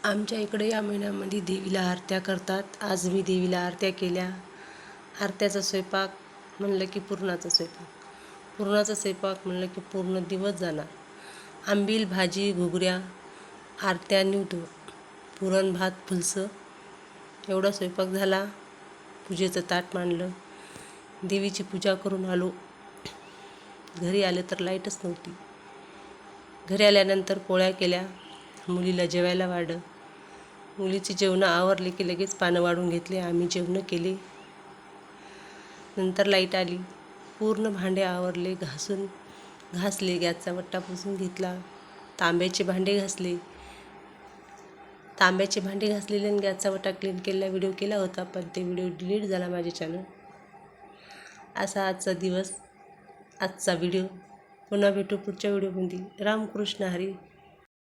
आमच्या इकडे या महिन्यामध्ये देवीला आरत्या करतात. आज मी देवीला आरत्या केल्या. आरत्याचा स्वयंपाक म्हणलं की पुरणाचा स्वयंपाक. पुरणाचा स्वयंपाक म्हणलं की पूर्ण दिवस जाणार. आंबील, भाजी, घुगऱ्या, आरत्या, निवडं, पुरण, भात, फुलसं एवढा स्वयंपाक झाला. पूजेचं ताट मांडलं. देवीची पूजा करून आलो. घरी आले तर लाईटच नव्हती. घरी आल्यानंतर पोळ्या केल्या. मुलीला जेवायला वाढलं. मुलीची जेवणं आवरली की लगेच पानं वाढून घेतले. आम्ही जेवणं केली. नंतर लाईट आली. पूर्ण भांडे आवरले, घासले. गॅसचा वट्टा पुसून घेतला. तांब्याचे भांडे घासले. तांब्याचे भांडे घासलेले आणि गॅसचा वट्टा क्लीन केलेला व्हिडिओ केला होता, पण ते व्हिडिओ डिलीट झाला माझे चॅनल. असा आजचा दिवस, आजचा व्हिडिओ. पुन्हा भेटू पुढच्या व्हिडिओमध्ये. रामकृष्ण हरी.